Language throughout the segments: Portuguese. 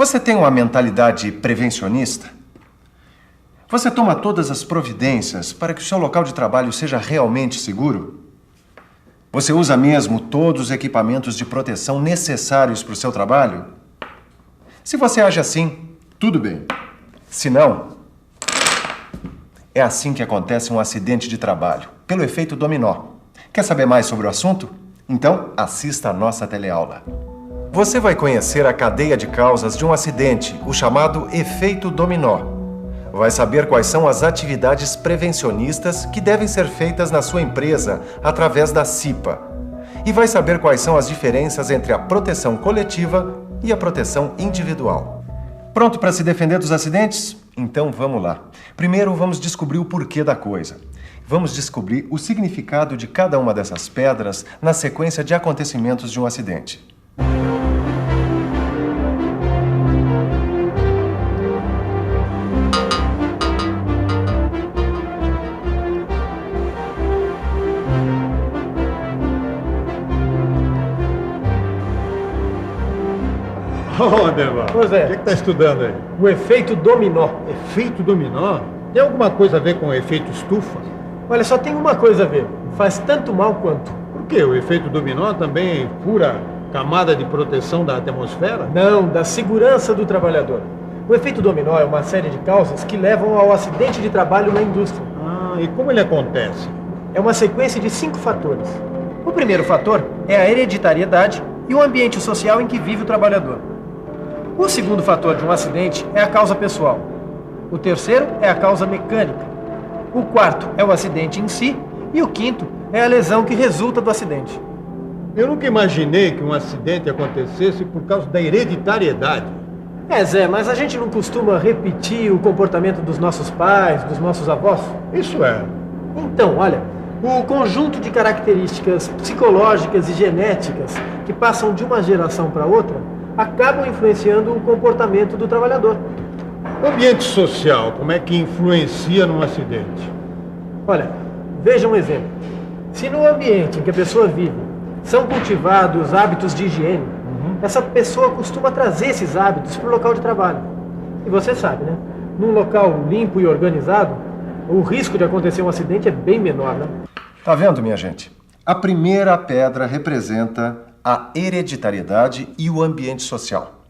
Você tem uma mentalidade prevencionista? Você toma todas as providências para que o seu local de trabalho seja realmente seguro? Você usa mesmo todos os equipamentos de proteção necessários para o seu trabalho? Se você age assim, tudo bem. Se não, é assim que acontece um acidente de trabalho, pelo efeito dominó. Quer saber mais sobre o assunto? Então, assista a nossa teleaula. Você vai conhecer a cadeia de causas de um acidente, o chamado efeito dominó. Vai saber quais são as atividades prevencionistas que devem ser feitas na sua empresa através da CIPA. E vai saber quais são as diferenças entre a proteção coletiva e a proteção individual. Pronto para se defender dos acidentes? Então vamos lá. Primeiro vamos descobrir o porquê da coisa. Vamos descobrir o significado de cada uma dessas pedras na sequência de acontecimentos de um acidente. Ô, Ademar, Pois é. o que está estudando aí? O efeito dominó. Efeito dominó? Tem alguma coisa a ver com o efeito estufa? Olha, só tem uma coisa a ver. Faz tanto mal quanto. Por quê? O efeito dominó também fura camada de proteção da atmosfera? Não, da segurança do trabalhador. O efeito dominó é uma série de causas que levam ao acidente de trabalho na indústria. Ah, e como ele acontece? É uma sequência de 5 fatores. O primeiro fator é a hereditariedade e o ambiente social em que vive o trabalhador. O segundo fator de um acidente é a causa pessoal. O terceiro é a causa mecânica. O quarto é o acidente em si. E o quinto é a lesão que resulta do acidente. Eu nunca imaginei que um acidente acontecesse por causa da hereditariedade. Zé, mas a gente não costuma repetir o comportamento dos nossos pais, dos nossos avós? Isso é. Então, olha, o conjunto de características psicológicas e genéticas que passam de uma geração para outra acabam influenciando o comportamento do trabalhador. O ambiente social, como é que influencia num acidente? Olha, veja um exemplo. Se no ambiente em que a pessoa vive são cultivados hábitos de higiene, essa pessoa costuma trazer esses hábitos para o local de trabalho. E você sabe, né? Num local limpo e organizado, o risco de acontecer um acidente é bem menor, né? Tá vendo, minha gente? A primeira pedra representa a hereditariedade e o ambiente social.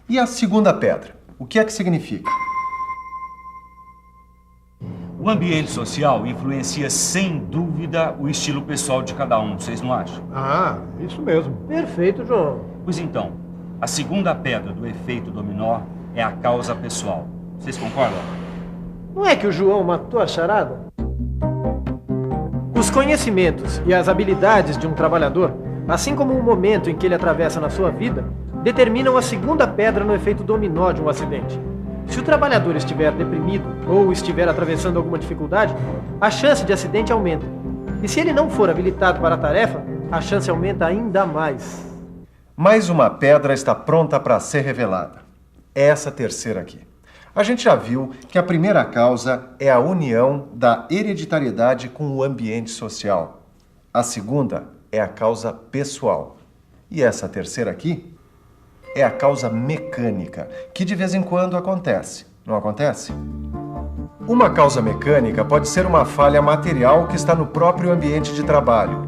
E a segunda pedra, o que é que significa? O ambiente social influencia sem dúvida o estilo pessoal de cada um, vocês não acham? Ah, isso mesmo. Perfeito, João. Pois então, a segunda pedra do efeito dominó é a causa pessoal. Vocês concordam? Não é que o João matou a charada? Os conhecimentos e as habilidades de um trabalhador, assim como o momento em que ele atravessa na sua vida, determinam a segunda pedra no efeito dominó de um acidente. Se o trabalhador estiver deprimido ou estiver atravessando alguma dificuldade, a chance de acidente aumenta. E se ele não for habilitado para a tarefa, a chance aumenta ainda mais. Mais uma pedra está pronta para ser revelada. É essa terceira aqui. A gente já viu que a primeira causa é a união da hereditariedade com o ambiente social. A segunda é a causa pessoal. E essa terceira aqui é a causa mecânica, que de vez em quando acontece. Não acontece? Uma causa mecânica pode ser uma falha material que está no próprio ambiente de trabalho.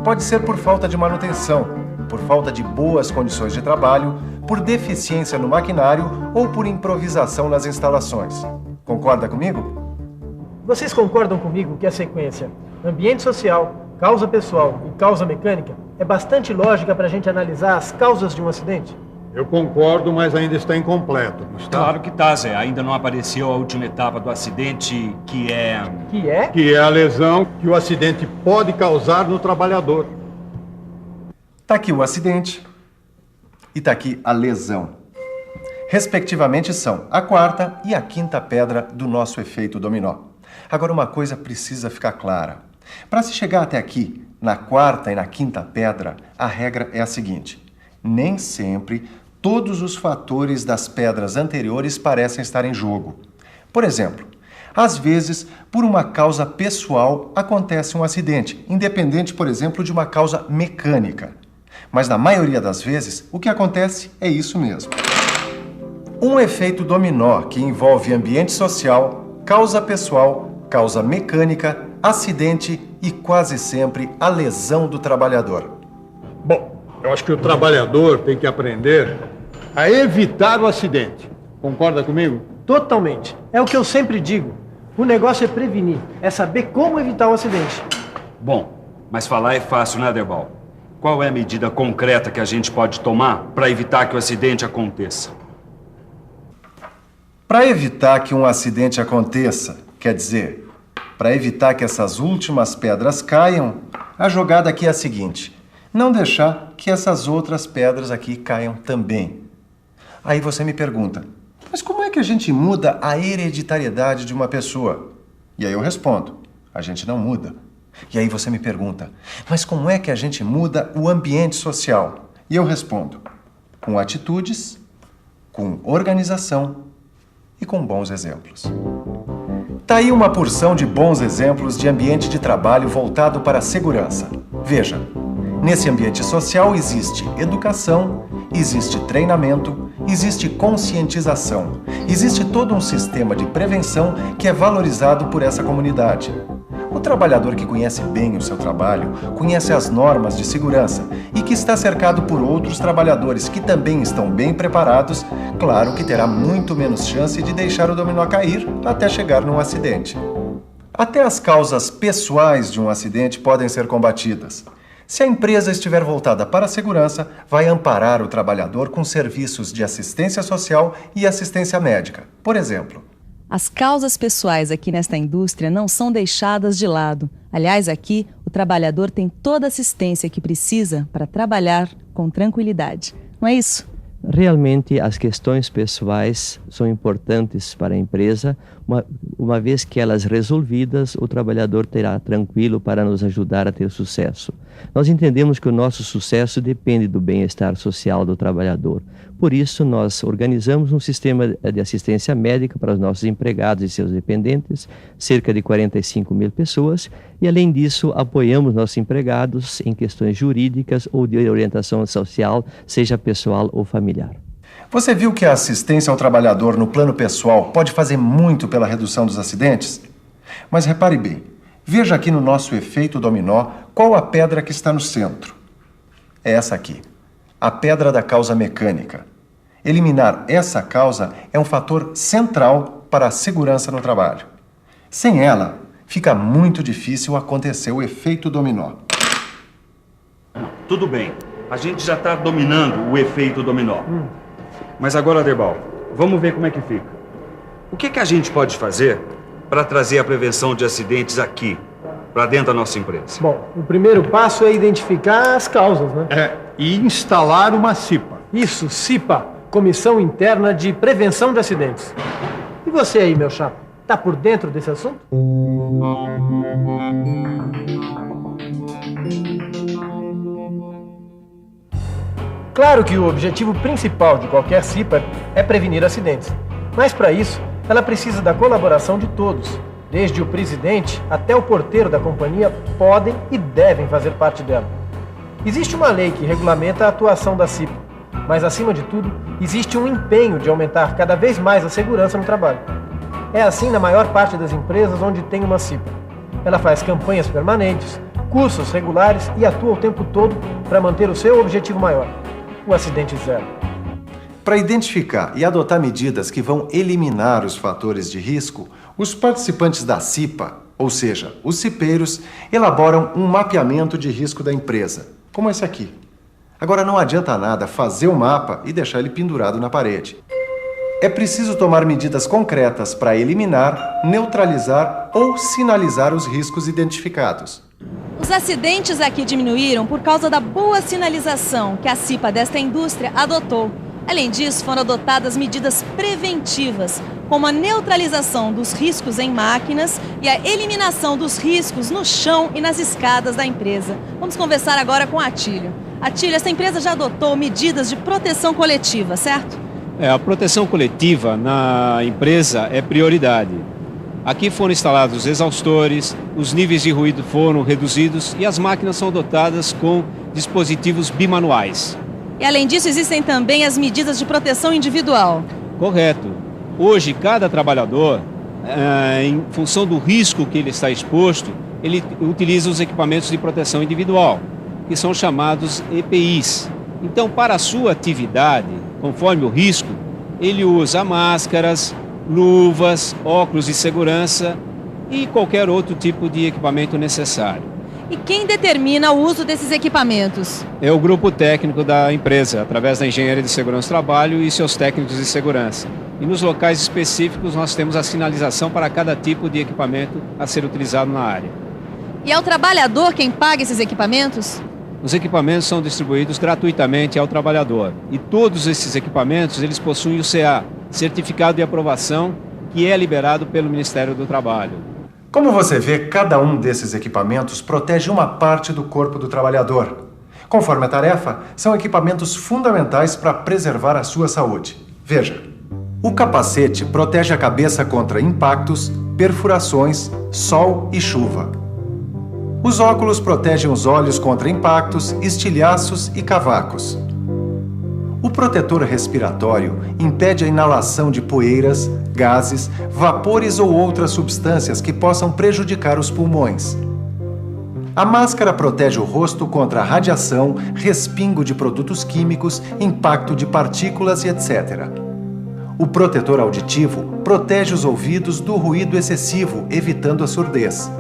Pode ser por falta de manutenção, por falta de boas condições de trabalho, por deficiência no maquinário ou por improvisação nas instalações. Concorda comigo? Vocês concordam comigo que a sequência ambiente social, causa pessoal e causa mecânica é bastante lógica para a gente analisar as causas de um acidente? Eu concordo, mas ainda está incompleto, não está? Claro que tá, Zé. Ainda não apareceu a última etapa do acidente, que é... Que é? Que é a lesão que o acidente pode causar no trabalhador. Tá aqui o acidente e tá aqui a lesão. Respectivamente são a quarta e a quinta pedra do nosso efeito dominó. Agora uma coisa precisa ficar clara. Para se chegar até aqui, na quarta e na quinta pedra, a regra é a seguinte: nem sempre todos os fatores das pedras anteriores parecem estar em jogo. Por exemplo, às vezes, por uma causa pessoal, acontece um acidente, independente, por exemplo, de uma causa mecânica. Mas na maioria das vezes, o que acontece é isso mesmo. um efeito dominó que envolve ambiente social, causa pessoal, causa mecânica, acidente e quase sempre a lesão do trabalhador. Bom, eu acho que o trabalhador tem que aprender a evitar o acidente. Concorda comigo? Totalmente. É o que eu sempre digo. O negócio é prevenir, é saber como evitar o acidente. Bom, mas falar é fácil, né, Derbal? Qual é a medida concreta que a gente pode tomar para evitar que o acidente aconteça? Para evitar que um acidente aconteça, quer dizer, para evitar que essas últimas pedras caiam, a jogada aqui é a seguinte: não deixar que essas outras pedras aqui caiam também. Aí você me pergunta, mas como é que a gente muda a hereditariedade de uma pessoa? E aí eu respondo, a gente não muda. E aí você me pergunta, mas como é que a gente muda o ambiente social? E eu respondo, com atitudes, com organização e com bons exemplos. Tá aí uma porção de bons exemplos de ambiente de trabalho voltado para a segurança. Veja, nesse ambiente social existe educação, existe treinamento, existe conscientização, existe todo um sistema de prevenção que é valorizado por essa comunidade. O trabalhador que conhece bem o seu trabalho, conhece as normas de segurança e que está cercado por outros trabalhadores que também estão bem preparados, claro que terá muito menos chance de deixar o dominó cair até chegar num acidente. Até as causas pessoais de um acidente podem ser combatidas. Se a empresa estiver voltada para a segurança, vai amparar o trabalhador com serviços de assistência social e assistência médica. Por exemplo, as causas pessoais aqui nesta indústria não são deixadas de lado. Aliás, aqui o trabalhador tem toda a assistência que precisa para trabalhar com tranquilidade. Não é isso? Realmente, as questões pessoais são importantes para a empresa, uma vez que elas resolvidas, o trabalhador terá tranquilo para nos ajudar a ter sucesso. Nós entendemos que o nosso sucesso depende do bem-estar social do trabalhador. Por isso, nós organizamos um sistema de assistência médica para os nossos empregados e seus dependentes, cerca de 45 mil pessoas, e além disso, apoiamos nossos empregados em questões jurídicas ou de orientação social, seja pessoal ou familiar. Você viu que a assistência ao trabalhador no plano pessoal pode fazer muito pela redução dos acidentes? Mas repare bem, veja aqui no nosso efeito dominó qual a pedra que está no centro. É essa aqui, a pedra da causa mecânica. Eliminar essa causa é um fator central para a segurança no trabalho. Sem ela, fica muito difícil acontecer o efeito dominó. Tudo bem, a gente já está dominando o efeito dominó. Mas agora, Derbal, vamos ver como é que fica. O que a gente pode fazer para trazer a prevenção de acidentes aqui, para dentro da nossa empresa? Bom, o primeiro passo é identificar as causas, né? E instalar uma CIPA. Isso, CIPA, Comissão Interna de Prevenção de Acidentes. E você aí, meu chapa, tá por dentro desse assunto? Claro que o objetivo principal de qualquer CIPA é prevenir acidentes, mas para isso ela precisa da colaboração de todos. Desde o presidente até o porteiro da companhia podem e devem fazer parte dela. Existe uma lei que regulamenta a atuação da CIPA, mas acima de tudo existe um empenho de aumentar cada vez mais a segurança no trabalho. É assim na maior parte das empresas onde tem uma CIPA. Ela faz campanhas permanentes, cursos regulares e atua o tempo todo para manter o seu objetivo maior: o acidente zero. Para identificar e adotar medidas que vão eliminar os fatores de risco, os participantes da CIPA, ou seja, os cipeiros, elaboram um mapeamento de risco da empresa, como esse aqui. Agora, não adianta nada fazer o mapa e deixar ele pendurado na parede. É preciso tomar medidas concretas para eliminar, neutralizar ou sinalizar os riscos identificados. Os acidentes aqui diminuíram por causa da boa sinalização que a CIPA desta indústria adotou. Além disso, foram adotadas medidas preventivas, como a neutralização dos riscos em máquinas e a eliminação dos riscos no chão e nas escadas da empresa. Vamos conversar agora com a Atílio. Atílio, essa empresa já adotou medidas de proteção coletiva, certo? A proteção coletiva na empresa é prioridade. Aqui foram instalados exaustores, os níveis de ruído foram reduzidos e as máquinas são dotadas com dispositivos bimanuais. E além disso, existem também as medidas de proteção individual, Correto. Hoje, cada trabalhador, em função do risco que ele está exposto, ele utiliza os equipamentos de proteção individual, que são chamados EPIs. Então, para a sua atividade, conforme o risco, ele usa máscaras, luvas, óculos de segurança e qualquer outro tipo de equipamento necessário. E quem determina o uso desses equipamentos? É o grupo técnico da empresa, através da Engenharia de Segurança do Trabalho e seus técnicos de segurança. E nos locais específicos nós temos a sinalização para cada tipo de equipamento a ser utilizado na área. E é o trabalhador quem paga esses equipamentos? Os equipamentos são distribuídos gratuitamente ao trabalhador. E todos esses equipamentos, eles possuem o CA, Certificado de Aprovação, que é liberado pelo Ministério do Trabalho. Como você vê, cada um desses equipamentos protege uma parte do corpo do trabalhador. Conforme a tarefa, são equipamentos fundamentais para preservar a sua saúde. Veja, o capacete protege a cabeça contra impactos, perfurações, sol e chuva. Os óculos protegem os olhos contra impactos, estilhaços e cavacos. O protetor respiratório impede a inalação de poeiras, gases, vapores ou outras substâncias que possam prejudicar os pulmões. A máscara protege o rosto contra radiação, respingo de produtos químicos, impacto de partículas e etc. O protetor auditivo protege os ouvidos do ruído excessivo, evitando a surdez.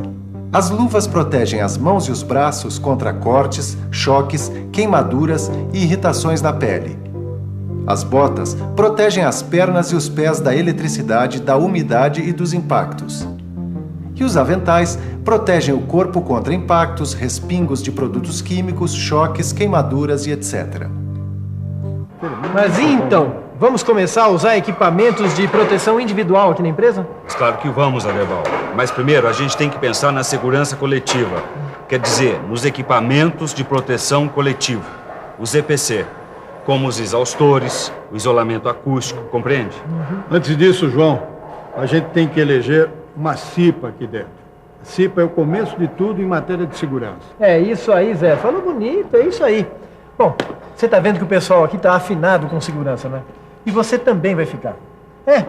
As luvas protegem as mãos e os braços contra cortes, choques, queimaduras e irritações na pele. As botas protegem as pernas e os pés da eletricidade, da umidade e dos impactos. E os aventais protegem o corpo contra impactos, respingos de produtos químicos, choques, queimaduras e etc. Mas e então? Vamos começar a usar equipamentos de proteção individual aqui na empresa? Claro que vamos, Aderbal. Mas primeiro a gente tem que pensar na segurança coletiva. Quer dizer, nos equipamentos de proteção coletiva, os EPC, como os exaustores, o isolamento acústico, compreende? Antes disso, João, a gente tem que eleger uma CIPA aqui dentro. A CIPA é o começo de tudo em matéria de segurança. É isso aí, Zé. Falou bonito, é isso aí. Bom, você tá vendo que o pessoal aqui tá afinado com segurança, né? E você também vai ficar.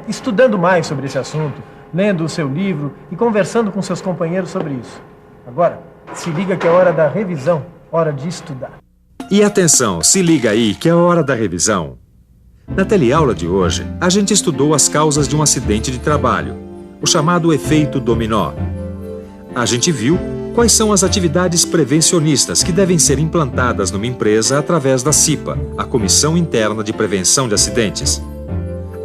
Estudando mais sobre esse assunto, lendo o seu livro e conversando com seus companheiros sobre isso. Agora, se liga que é hora da revisão, hora de estudar. E atenção, se liga aí que é hora da revisão. Na teleaula de hoje, a gente estudou as causas de um acidente de trabalho, o chamado efeito dominó. A gente viu quais são as atividades prevencionistas que devem ser implantadas numa empresa através da CIPA, a Comissão Interna de Prevenção de Acidentes.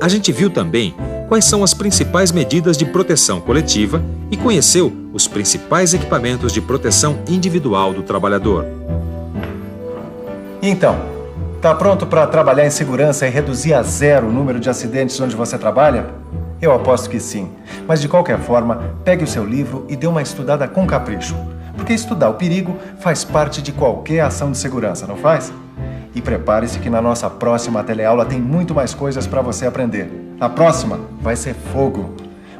A gente viu também quais são as principais medidas de proteção coletiva e conheceu os principais equipamentos de proteção individual do trabalhador. Então, tá pronto para trabalhar em segurança e reduzir a zero o número de acidentes onde você trabalha? Eu aposto que sim. Mas de qualquer forma, pegue o seu livro e dê uma estudada com capricho. Porque estudar o perigo faz parte de qualquer ação de segurança, não faz? E prepare-se que na nossa próxima teleaula tem muito mais coisas para você aprender. A próxima vai ser fogo.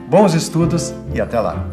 Bons estudos e até lá!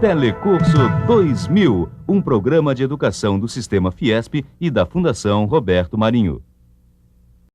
Telecurso 2000, um programa de educação do Sistema Fiesp e da Fundação Roberto Marinho.